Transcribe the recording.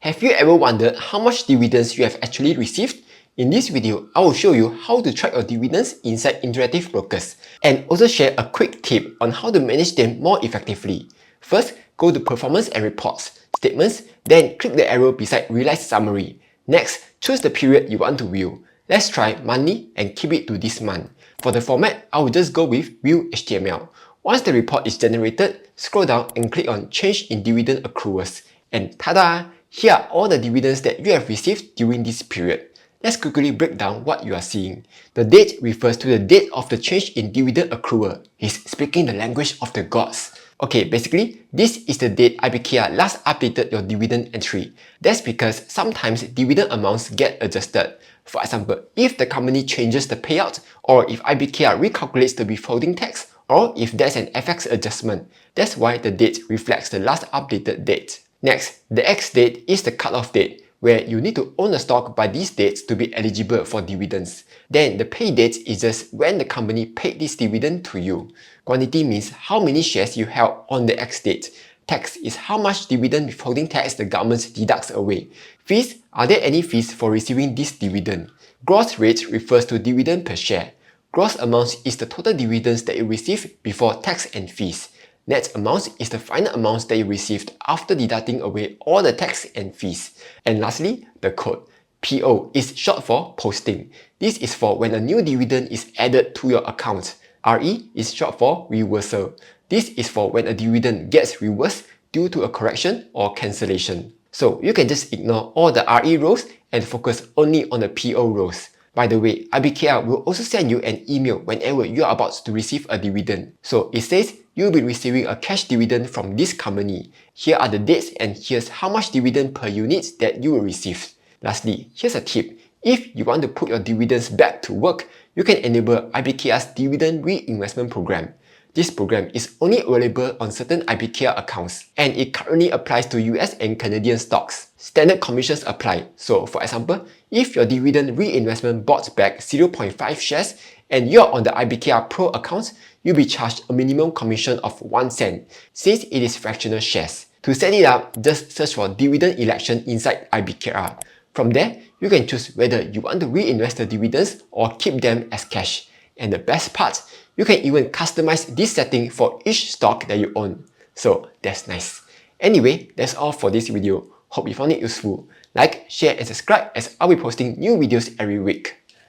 Have you ever wondered how much dividends you have actually received? In this video, I will show you how to track your dividends inside Interactive Brokers and also share a quick tip on how to manage them more effectively. First, go to Performance and Reports, Statements, then click the arrow beside Realized Summary. Next, choose the period you want to view. Let's try monthly and keep it to this month. For the format, I will just go with View HTML. Once the report is generated, scroll down and click on Change in Dividend Accruals. And tada! Here are all the dividends that you have received during this period. Let's quickly break down what you are seeing. The date refers to the date of the change in dividend accrual. He's speaking the language of the gods. Okay, basically, this is the date IBKR last updated your dividend entry. That's because sometimes dividend amounts get adjusted. For example, if the company changes the payout, or if IBKR recalculates the withholding tax, or if there's an FX adjustment. That's why the date reflects the last updated date. Next, the X date is the cutoff date, where you need to own a stock by these dates to be eligible for dividends. Then the pay date is just when the company paid this dividend to you. Quantity means how many shares you held on the X date. Tax is how much dividend withholding tax the government deducts away. Fees, are there any fees for receiving this dividend? Gross rate refers to dividend per share. Gross amount is the total dividends that you receive before tax and fees. Net amount is the final amount that you received after deducting away all the tax and fees. And lastly, the code. PO is short for posting. This is for when a new dividend is added to your account. RE is short for reversal. This is for when a dividend gets reversed due to a correction or cancellation. So you can just ignore all the RE rows and focus only on the PO rows. By the way, IBKR will also send you an email whenever you are about to receive a dividend. So it says you'll be receiving a cash dividend from this company. Here are the dates and here's how much dividend per unit that you will receive. Lastly, here's a tip. If you want to put your dividends back to work, you can enable IBKR's Dividend Reinvestment program. This program is only available on certain IBKR accounts, and it currently applies to US and Canadian stocks. Standard commissions apply. So for example, if your dividend reinvestment bought back 0.5 shares and you're on the IBKR Pro account, you'll be charged a minimum commission of 1 cent, since it is fractional shares. To set it up, just search for Dividend Election inside IBKR. From there, you can choose whether you want to reinvest the dividends or keep them as cash. And the best part, you can even customize this setting for each stock that you own. So that's nice. Anyway, that's all for this video. Hope you found it useful. Like, share and subscribe as I'll be posting new videos every week.